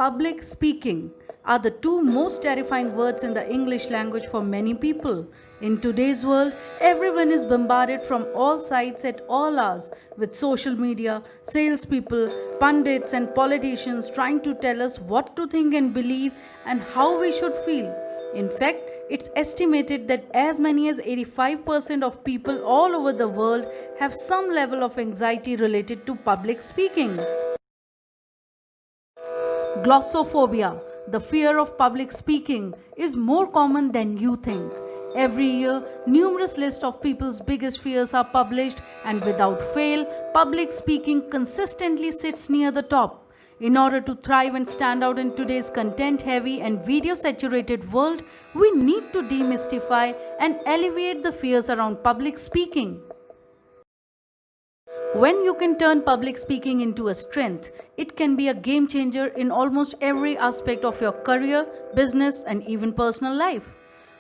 public speaking are the two most terrifying words in the English language for many people. In today's world, everyone is bombarded from all sides at all hours with social media, salespeople, pundits, and politicians trying to tell us what to think and believe and how we should feel. In fact, it's estimated that as many as 85% of people all over the world have some level of anxiety related to public speaking. Glossophobia, the fear of public speaking, is more common than you think. Every year, numerous lists of people's biggest fears are published, and without fail, public speaking consistently sits near the top. In order to thrive and stand out in today's content-heavy and video-saturated world, we need to demystify and alleviate the fears around public speaking. When you can turn public speaking into a strength, it can be a game changer in almost every aspect of your career, business, and even personal life.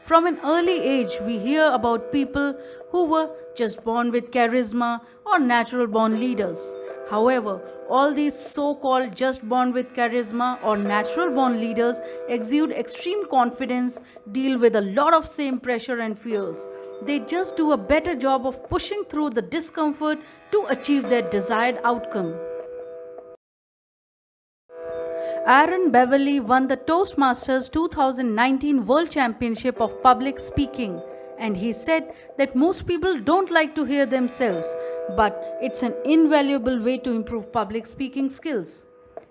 From an early age, we hear about people who were just born with charisma or natural born leaders. However, all these so-called just born with charisma or natural born leaders exude extreme confidence, deal with a lot of same pressure and fears. They just do a better job of pushing through the discomfort to achieve their desired outcome. Beverly won the Toastmasters 2019 World Championship of Public Speaking, and he said that most people don't like to hear themselves, but it's an invaluable way to improve public speaking skills.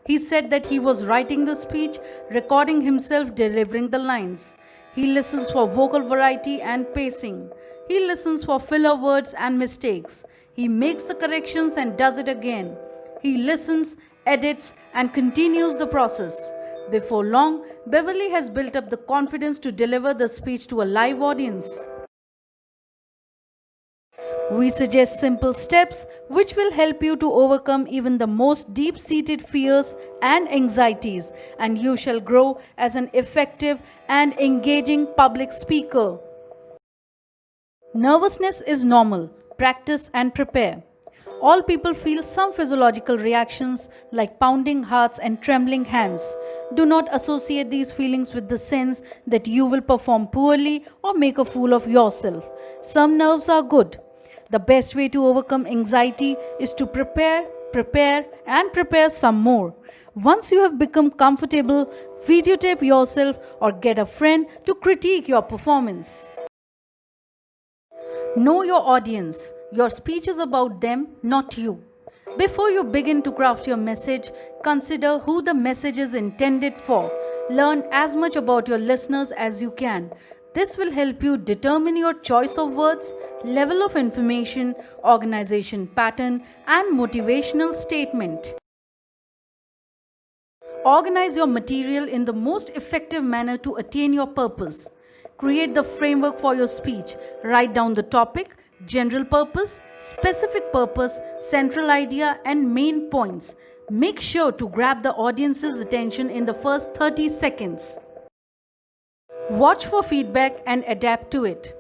He said that he was writing the speech, recording himself delivering the lines. He listens for vocal variety and pacing. He listens for filler words and mistakes. He makes the corrections and does it again. He listens, edits, and continues the process. Before long, Beverly has built up the confidence to deliver the speech to a live audience. We suggest simple steps which will help you to overcome even the most deep-seated fears and anxieties, and you shall grow as an effective and engaging public speaker. Nervousness is normal. Practice and prepare. All people feel some physiological reactions like pounding hearts and trembling hands. Do not associate these feelings with the sense that you will perform poorly or make a fool of yourself. Some nerves are good. The best way to overcome anxiety is to prepare, and prepare some more. Once you have become comfortable, videotape yourself or get a friend to critique your performance. Know your audience. Your speech is about them, not you. Before you begin to craft your message, consider who the message is intended for. Learn as much about your listeners as you can. This will help you determine your choice of words, level of information, organization pattern, and motivational statement. Organize your material in the most effective manner to attain your purpose. Create the framework for your speech. Write down the topic, general purpose, specific purpose, central idea, and main points. Make sure to grab the audience's attention in the first 30 seconds. Watch for feedback and adapt to it.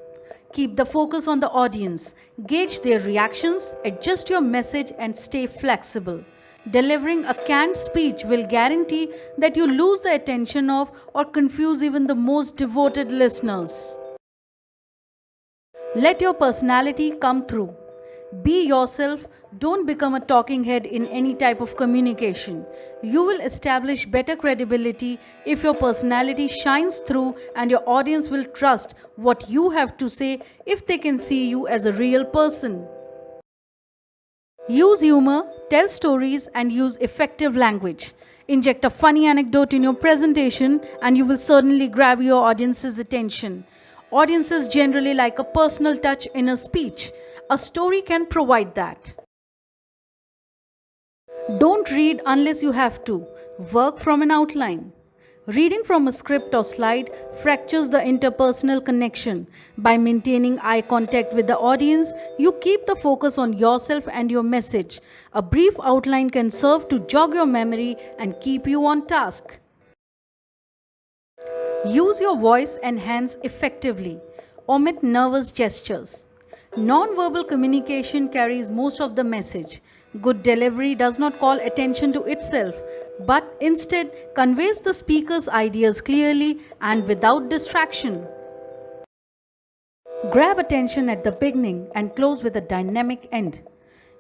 Keep the focus on the audience. Gauge their reactions, adjust your message, and stay flexible. Delivering a canned speech will guarantee that you lose the attention of or confuse even the most devoted listeners. Let your personality come through. Be yourself. Don't become a talking head in any type of communication. You will establish better credibility if your personality shines through, and your audience will trust what you have to say if they can see you as a real person. Use humor, tell stories, and use effective language. Inject a funny anecdote in your presentation and you will certainly grab your audience's attention. Audiences generally like a personal touch in a speech. A story can provide that. Don't read unless you have to. Work from an outline. Reading from a script or slide fractures the interpersonal connection. By maintaining eye contact with the audience, you keep the focus on yourself and your message. A brief outline can serve to jog your memory and keep you on task. Use your voice and hands effectively. Omit nervous gestures. Non-verbal communication carries most of the message. Good delivery does not call attention to itself, but instead conveys the speaker's ideas clearly and without distraction. Grab attention at the beginning and close with a dynamic end.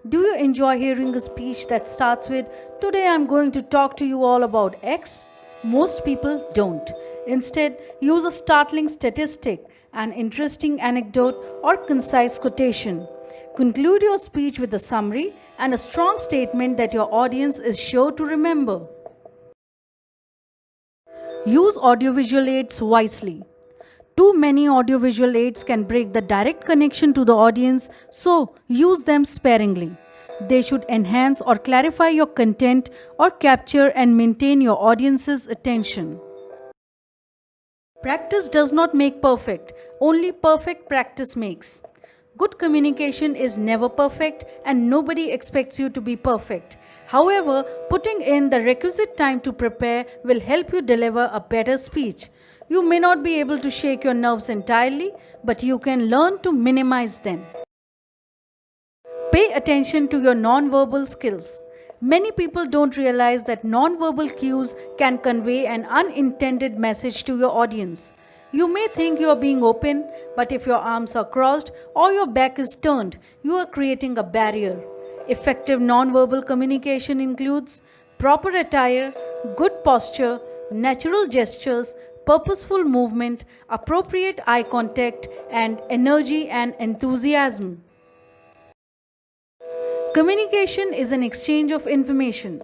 Do you enjoy hearing a speech that starts with, "Today I'm going to talk to you all about X"? Most people don't. Instead, use a startling statistic, an interesting anecdote, or concise quotation. Conclude your speech with a summary and a strong statement that your audience is sure to remember. Use audiovisual aids wisely. Too many audiovisual aids can break the direct connection to the audience, so use them sparingly. They should enhance or clarify your content or capture and maintain your audience's attention. Practice does not make perfect, only perfect practice makes. Good communication is never perfect and nobody expects you to be perfect. However, putting in the requisite time to prepare will help you deliver a better speech. You may not be able to shake your nerves entirely, but you can learn to minimize them. Pay attention to your nonverbal skills. Many people don't realize that nonverbal cues can convey an unintended message to your audience. You may think you are being open, but if your arms are crossed or your back is turned, you are creating a barrier. Effective nonverbal communication includes proper attire, good posture, natural gestures, purposeful movement, appropriate eye contact, and energy and enthusiasm. Communication is an exchange of information.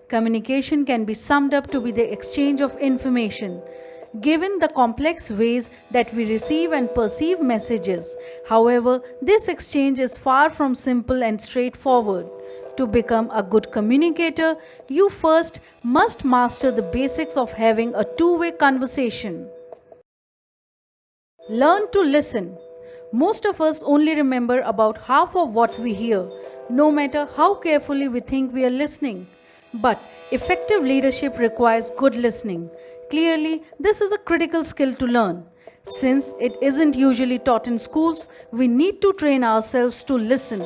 Communication can be summed up to be the exchange of information. Given the complex ways that we receive and perceive messages, however, this exchange is far from simple and straightforward. To become a good communicator, you first must master the basics of having a two-way conversation. Learn to listen. Most of us only remember about half of what we hear, no matter how carefully we think we are listening. But effective leadership requires good listening. Clearly, this is a critical skill to learn. Since it isn't usually taught in schools, we need to train ourselves to listen.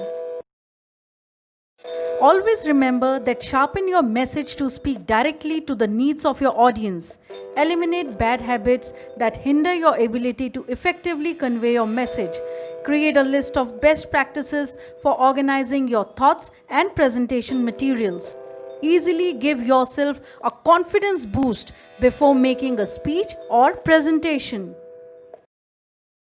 Always remember that sharpen your message to speak directly to the needs of your audience. Eliminate bad habits that hinder your ability to effectively convey your message. Create a list of best practices for organizing your thoughts and presentation materials. Easily give yourself a confidence boost before making a speech or presentation.